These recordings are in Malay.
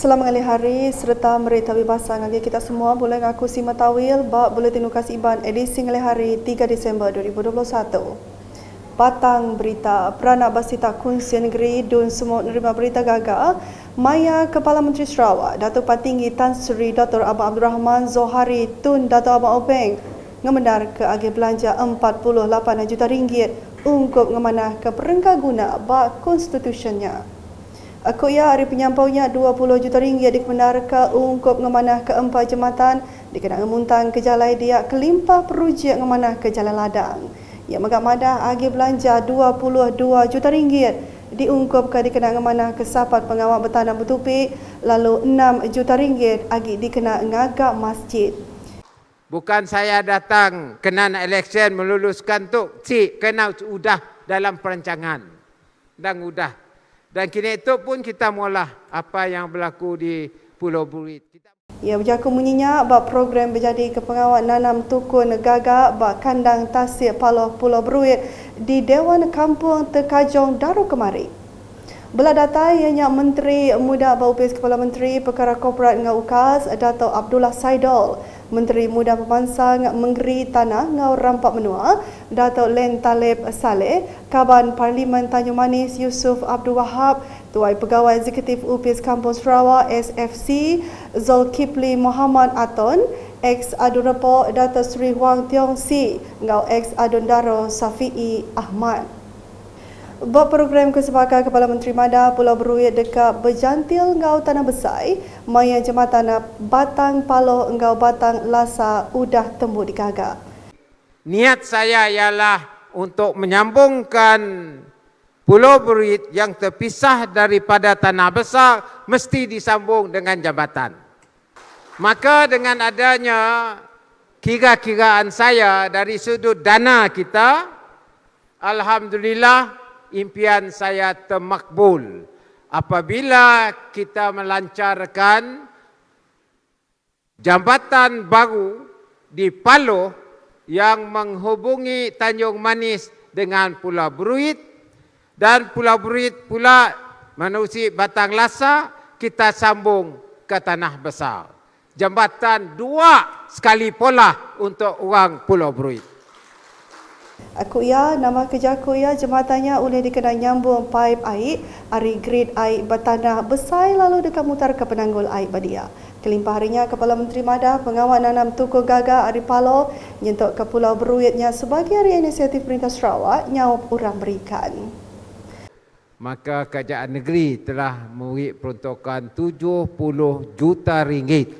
Selamat hari serta merita bebasang bagi kita semua boleh ngaku si matawil bak buletin ukas iban edisi hari 3 Disember 2021. Patang berita peranak basita kunci negeri dun semua nerima berita gagak Maya Kepala Menteri Sarawak Datuk Patinggi Tan Sri Dr. Abang Abdul Rahman Zohari Tun Datuk Abang Obeng ngemendar ke agi belanja 48 juta ringgit untuk ngemanah ke perengkah guna bak konstitusinya. Aku ya hari penyampaunya 20 juta ringgit dikemendar ke ungkup ngemanah ke 4 jematan dikenang ngemuntang ke jalai dia kelimpah perujiak ngemanah ke jalan ladang. Ia megak madah agi belanja 22 juta ringgit diungkup ke dikenang ngemanah ke sapat pengawal bertanam bertupik lalu 6 juta ringgit agi dikenang ngagak masjid. Bukan saya datang kena election meluluskan tu, kena udah dalam perancangan dan udah. Dan kini itu pun kita mula apa yang berlaku di Pulau Burit. Ia berjaku munyinya bak program berjadi ke pengawal nanam tukun gagak bak kandang tasik Paloh Pulau Burit di Dewan Kampung Tekajong Daru kemari. Belah data ianya Menteri Muda Baupis Kepala Menteri Perkara Korporat ngau UKAS Dato' Abdullah Saidol, Menteri Muda Pemansang Menggeri Tanah ngau Rampak Menua Dato' Len Talib Saleh, Kaban Parlimen Tanjung Manis Yusuf Abdul Wahab, Tuai Pegawai Eksekutif UPIS Kampung Sarawak SFC Zulkifli Muhammad Aton, ex Adun Repo Dato' Sri Huang Tiong Si ngau ex Adun Daro Safi'i Ahmad. Buat program kesepakatan Kepala Menteri Mada Pulau Beruit dekat berjantil ngau tanah besai, maya jematan Batang Paloh ngau Batang Lasa udah tembuk digagak. Niat saya ialah untuk menyambungkan Pulau Beruit yang terpisah daripada tanah besar mesti disambung dengan jambatan. Maka dengan adanya kira-kiraan saya dari sudut dana kita, alhamdulillah impian saya termakbul apabila kita melancarkan jambatan baru di Paloh yang menghubungi Tanjung Manis dengan Pulau Beruit dan Pulau Beruit pula menerusi Batang Lasa kita sambung ke Tanah Besar. Jambatan dua sekali pola untuk orang Pulau Beruit. Aku ya, nama kerja aku ya, jembatannya boleh dikenal nyambung paip air, hari grid air bertanah besar lalu dekat mutar ke penanggul air badia. Kelimpah harinya Kepala Menteri Mada pengawal nanam tukul gagak hari Paloh nyentuk ke Pulau Beruitnya sebagai hari inisiatif Perintah Sarawak nyawab orang berikan. Maka Kerajaan Negeri telah memberi peruntukan 70 juta ringgit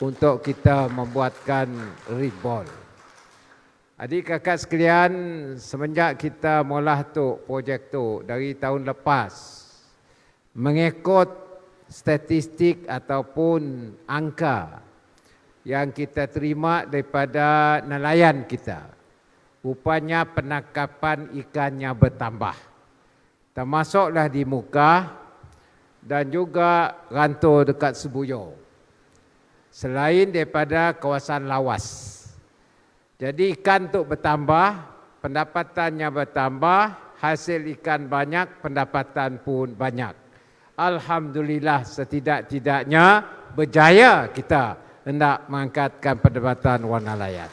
untuk kita membuatkan reborn. Adik kakak sekalian, semenjak kita mula tu projek tu dari tahun lepas, mengikut statistik ataupun angka yang kita terima daripada nelayan kita, rupanya penangkapan ikannya bertambah. Termasuklah di Muka dan juga Rantau dekat Sebuyo. Selain daripada kawasan lawas. Jadi ikan tu bertambah, pendapatannya bertambah, hasil ikan banyak, pendapatan pun banyak. Alhamdulillah setidak-tidaknya berjaya kita hendak mengangkatkan pendapatan orang nelayan.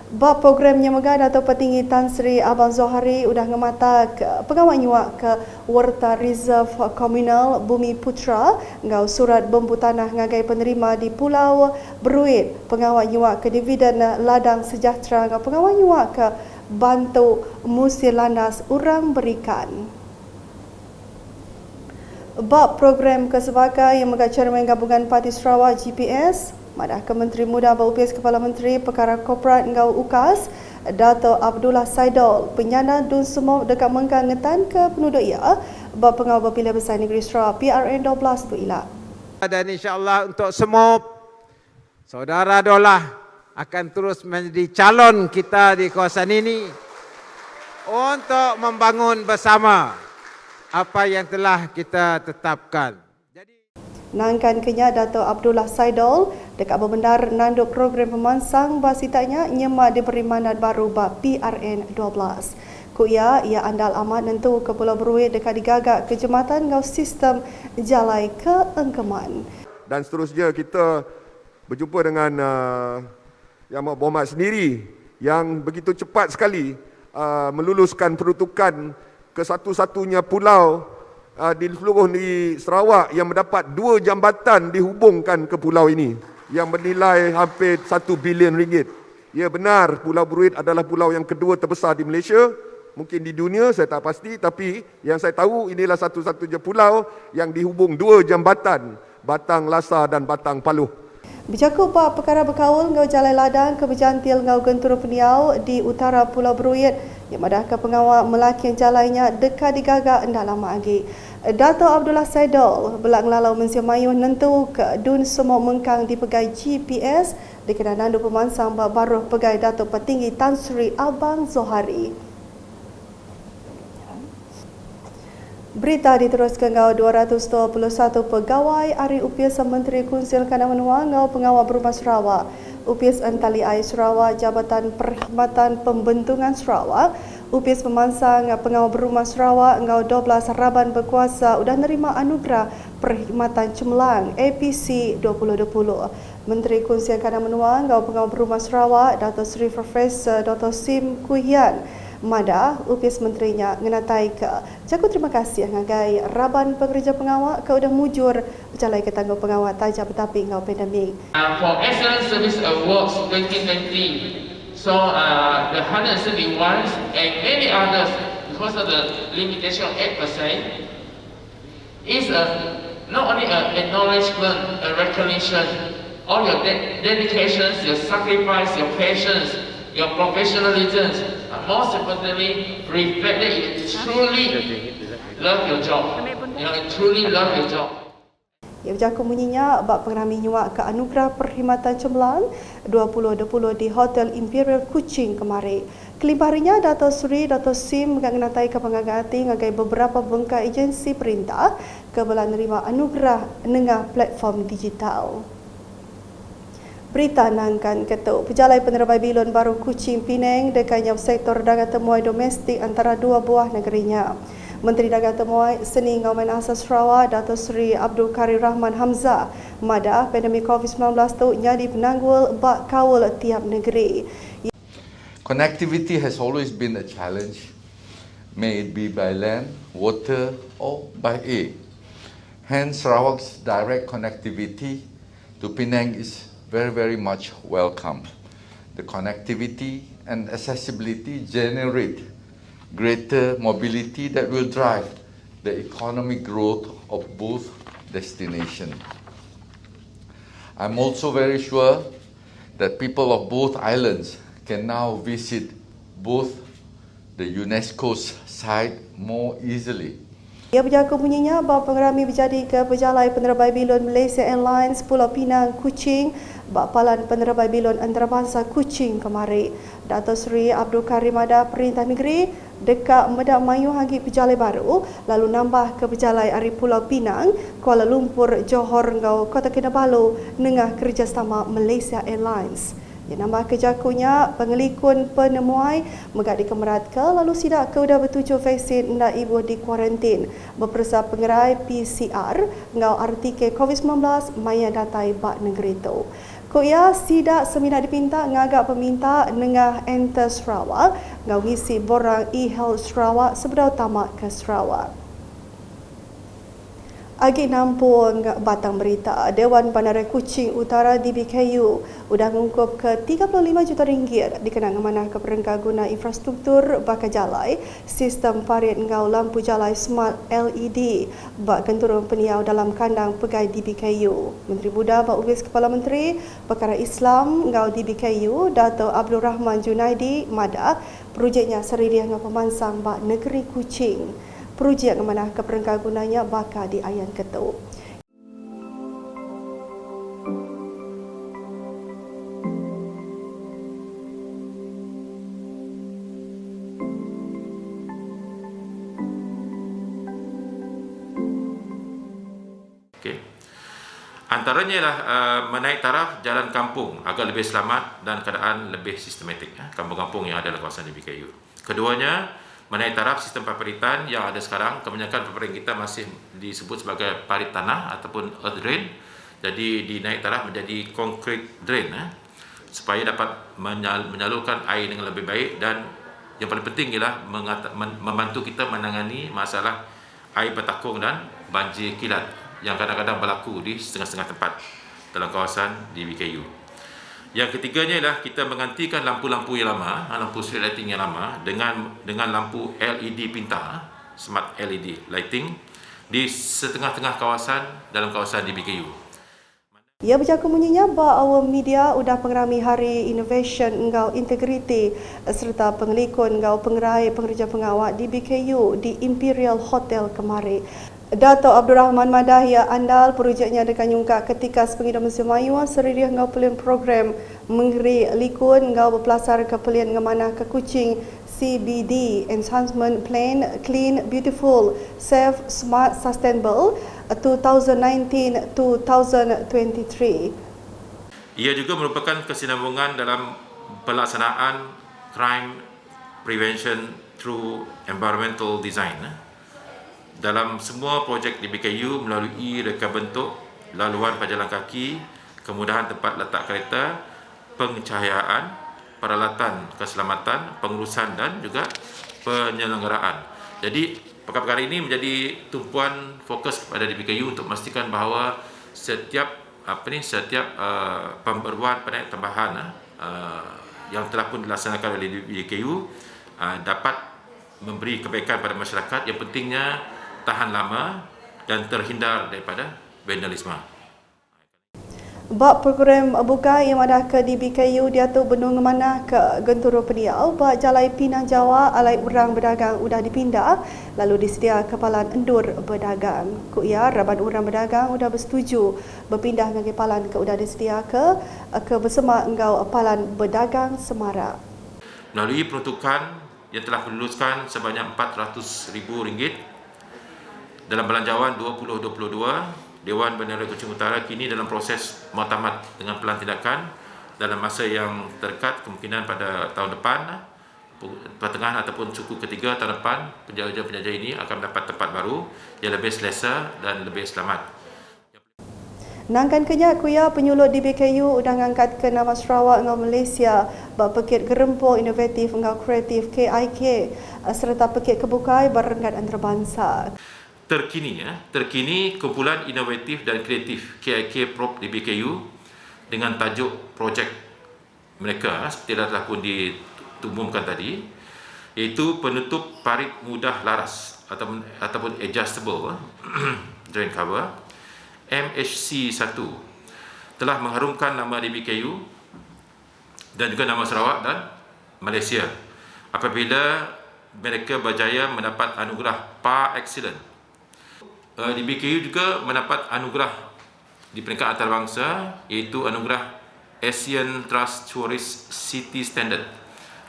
Bab programnya megah Datuk Petinggi Tan Sri Abang Zohari udah ngemata ke pengawal nyuak ke Warta Reserve Komunal Bumi Putra ngau surat bembu tanah ngagai penerima di Pulau Beruit, pengawal nyuak ke dividen ladang sejahtera ngau pengawal nyuak ke bantu musir landas urang berikan. Bab program kesepakatan yang megah Chairman Gabungan Parti Sarawak GPS Madah ke Menteri Muda Baupis Kepala Menteri Perkara Korporat ngau UKAS Dato' Abdullah Saidol penyana dun semua dekat mengkang ngetan ke penduduk ia bab pengawal Pilihan Besar Negeri Sarawak PRN 12 tu ilah. Dan insya-Allah untuk semua saudara dolah akan terus menjadi calon kita di kawasan ini untuk membangun bersama apa yang telah kita tetapkan. Nangkan kenya Dato' Abdullah Saidol dekat berbendar nanduk program pemansang basitanya nyemak diberi mandat baru bab PRN 12. Kuya, ia andal amat nentu ke Pulau Beruit dekat digagak ke jembatan ngau sistem jalai ke Engkeman. Dan seterusnya kita berjumpa dengan Yang Berhormat sendiri yang begitu cepat sekali meluluskan peruntukan ke satu-satunya pulau di seluruh negeri Sarawak yang mendapat 2 jambatan dihubungkan ke pulau ini yang bernilai hampir 1 bilion ringgit. Ya benar, Pulau Beruit adalah pulau yang kedua terbesar di Malaysia, mungkin di dunia saya tak pasti, tapi yang saya tahu inilah satu-satunya pulau yang dihubung 2 jambatan, Batang Lasa dan Batang Paluh. Bercakup bab perkara berkaul ngau Jalai Ladang ke Berjantil ngau Genturu Peniau di utara Pulau Beruit yang madah ke pengawal melaki jalainya dekat digagak ndak lama lagi. Dato' Abdullah Saidol belak ngelalau Museum Mayuh nentu ke dun semua mengkang dipegai GPS dikenanan du pemansang baru pegai Dato' Petinggi Tan Sri Abang Zohari. Berita diteruskan ngau 221 pegawai Ari UPS Menteri Kunsil Kanan Menua ngau Pengawal Berumah Sarawak, UPS Entali Air Sarawak, Jabatan Perkhidmatan Pembentungan Sarawak, UPS Pemansang Pengawal Berumah Sarawak ngau 12 Raban Berkuasa sudah nerima anugerah Perkhidmatan Cemerlang APC 2020. Menteri Kunsil Kanan Menua ngau Pengawal Berumah Sarawak, Dato' Seri Profesor Dr. Sim Kuhian Mada, UPS menterinya ngenatai ke. Jaku terima kasih ngagai Raban Pekerja Pengawal ke udah mujur berjalai ke tanggung pengawal tajam tapi ngau pandemik. For Excellent Service Awards 2020, so the 171 and many others, because of the limitation of 8%, is not only an acknowledgement, a recognition, all your dedications, your sacrifice, your patience, your professionalism, most importantly, reflect that you truly love your job. You truly love your job. Ia berjaku bunyinya bab pengerami nyuak ke anugerah perkhidmatan cemerlang 2020 di Hotel Imperial Kuching kemarin. Kelimpah harinya Dato' Seri Dr. Sim mengenatai ke penggagati ngagai beberapa bengkai agensi perintah ke belah nerima anugerah nengah platform digital. Berita nangkan ketuk pejalai penerbang bilon baru Kuching Penang dekatnya sektor dagang temuai domestik antara dua buah negerinya. Menteri Dagang Temuai Seni Ngauman Asas Sarawak Dato' Seri Abdul Karim Rahman Hamzah madah pandemik COVID-19 tu jadi penanggul bak kawal tiap negeri. Connectivity has always been a challenge, may it be by land, water or by air. Hence Sarawak's direct connectivity to Penang is very much welcome. The connectivity and accessibility generate greater mobility that will drive the economic growth of both destinations. I'm also very sure that people of both islands can now visit both the UNESCO's site more easily. Ia berjaku bunyinya bahawa pengerami berjadi ke pejalai penerbang bilon Malaysia Airlines Pulau Pinang Kuching Bapalan Penerbang Bilon Antarabangsa Kuching kemarin. Dato' Seri Abdul Karim Mada Perintah Negeri dekat medak mayu hagi pejalai baru lalu nambah ke pejalai Ari Pulau Pinang, Kuala Lumpur, Johor ngau Kota Kinabalu nengah kerjasama Malaysia Airlines. Yang nambah kejakunya pengelikun penemuai megak dikemerat ke lalu sidak ke udah bertujuh vaksin ndak ibu di kuarantin berpersa pengerai PCR ngau RTK COVID-19 maya datai bak negeri tu. Koya sidak semina dipinta ngagak peminta nengah enter Sarawak ngau ngisi borang e-health Sarawak sebedau tamat ke Sarawak. Agi nampung batang berita, Dewan Bandaraya Kuching Utara DBKU sudah mengungkup ke 35 juta ringgit dikenang amanah ke perengkah guna infrastruktur bakal jalai sistem parit ngau lampu jalai smart LED bak kenturun peniau dalam kandang pegai DBKU. Menteri Muda bak Ubis Kepala Menteri Perkara Islam ngau DBKU Dato' Abdul Rahman Junaidi Mada projeknya seridia ngau pemansang bak negeri Kuching. Projek kemanah ke perengkah gunanya bakal di Ayan Ketuk. Okay. Antaranya ialah menaik taraf jalan kampung agar lebih selamat dan keadaan lebih sistematik. Kampung-kampung yang ada dalam kawasan DBKU. Keduanya, Menaik taraf sistem paperitan yang ada sekarang, kebanyakan paperitan kita masih disebut sebagai parit tanah ataupun earth drain. Jadi dinaik taraf menjadi concrete drain supaya dapat menyalurkan air dengan lebih baik, dan yang paling penting ialah membantu kita menangani masalah air bertakung dan banjir kilat yang kadang-kadang berlaku di setengah-setengah tempat dalam kawasan DBKU. Yang ketiganya ialah kita menggantikan lampu-lampu yang lama, lampu street lighting yang lama dengan lampu LED pintar, smart LED lighting di setengah-tengah kawasan dalam kawasan DBKU. Ia bercakap bunyinya bahawa awam media udah pengerami Hari Innovation engkau integriti serta pengelikun engkau pengerai pengerja pengawal di BKU di Imperial Hotel kemari. Dato' Abdul Rahman Madahia andal projeknya dengan nyungkak ketika sepengidam Museum Melayu seririh engkau pelian program mengeri likun engkau berpelasar ke pelian ngemana ke Kuching CBD Enhancement Plan Clean, Beautiful, Safe, Smart, Sustainable 2019-2023. Ia juga merupakan kesinambungan dalam pelaksanaan crime prevention through environmental design. Dalam semua projek di BKU melalui reka bentuk, laluan pejalan kaki, kemudahan tempat letak kereta, pencahayaan, peralatan keselamatan, pengurusan dan juga penyelenggaraan. Jadi perkara-perkara ini menjadi tumpuan fokus kepada DBKU untuk memastikan bahawa setiap pembaruan penaik tambahan yang telah pun dilaksanakan oleh DBKU dapat memberi kebaikan pada masyarakat, yang pentingnya tahan lama dan terhindar daripada vandalisme. Bak program buka yang ada ke DBKU dia tu benung mana ke Genturo Pediau, bak Jalai Pinang Jawa alai urang berdagang udah dipindah, lalu disedia kepalan endur berdagang. Kuia raban urang berdagang udah bersetuju berpindah dengan kepalan ke udah disedia ke bersama engkau palan berdagang Semara. Melalui peruntukan yang telah diluluskan sebanyak RM400,000 dalam belanjawan 2022, Dewan Bandar Kuching Utara kini dalam proses muktamad dengan pelan tindakan dalam masa yang terdekat, kemungkinan pada tahun depan, pertengahan ataupun suku ketiga tahun depan, penjajah-penjajah ini akan mendapat tempat baru yang lebih selesa dan lebih selamat. Nangkan kenyak kuya penyulut di BKU udah ngangkat ke nama Sarawak dengan Malaysia bak pekit gerempo inovatif dengan kreatif KIK serta pekit kebukai berenggat antarabangsa. Terkini kumpulan inovatif dan kreatif KIK Prop di BKU dengan tajuk projek mereka seperti telah pun ditumumkan tadi, iaitu penutup parit mudah laras ataupun adjustable drain cover MHC1 telah mengharumkan nama di BKU dan juga nama Sarawak dan Malaysia apabila mereka berjaya mendapat anugerah Par Excellent. Di BKU juga mendapat anugerah di peringkat antarabangsa, iaitu anugerah Asian Trust Tourist City Standard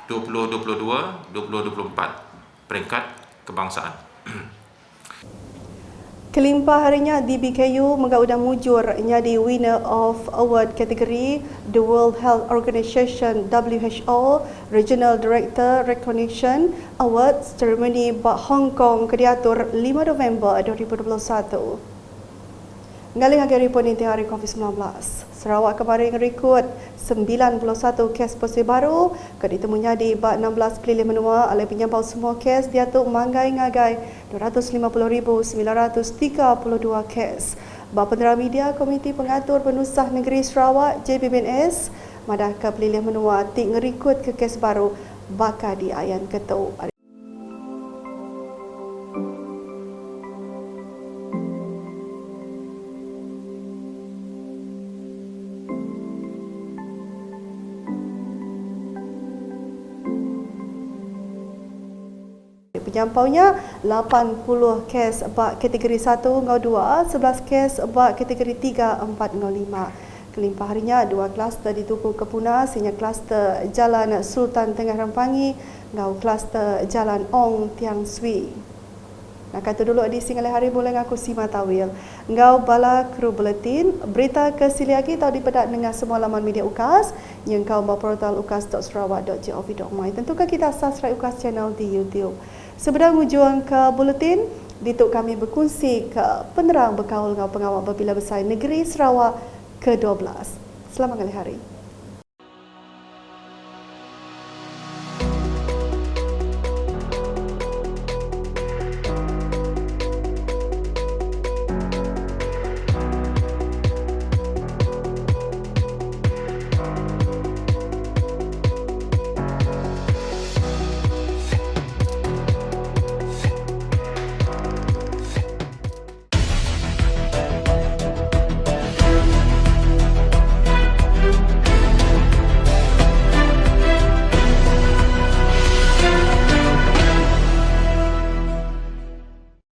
2022-2024 peringkat kebangsaan. Kelimpah harinya di BKU megak udah mujur jadi winner of award kategori The World Health Organization WHO Regional Director Recognition Awards ceremony bak Hong Kong diatur 5 November 2021. Ngalih agak report inti hari COVID-19. Sarawak kemarin rekod 91 kes positif baru, keditemunya di bak 16 pelilih menua oleh penyampau semua kes diatuk manggai-ngagai 250,932 kes. Bak Penderah Media Komiti Pengatur Penusah Negeri Sarawak JPBNS madah ke pelilih menua tik ngerekod ke kes baru bakal di Ayan Ketou. Penyampaunya 80 kes bak kategori 1 ngau 2, 11 kes bak kategori 3, 4 ngau 5. Kelimpah harinya 2 kluster dituku ke Puna, sehingga kluster Jalan Sultan Tengah Rampangi, ngau kluster Jalan Ong Tiang Sui. Nak kata dulu di singalai hari boleh ngaku Sima Tawil. Ngau bala kru buletin, berita kesiliaki tahu dipedak dengan semua laman media UKAS, yang kau bawa portal ukas.sarawak.gov.my. Tentukan kita subscribe UKAS channel di YouTube. Sebelum hujung ke buletin, Dituk kami berkongsi ke penerang berkaul dengan pengawal Babila Besar Negeri Sarawak ke-12. Selamat hari.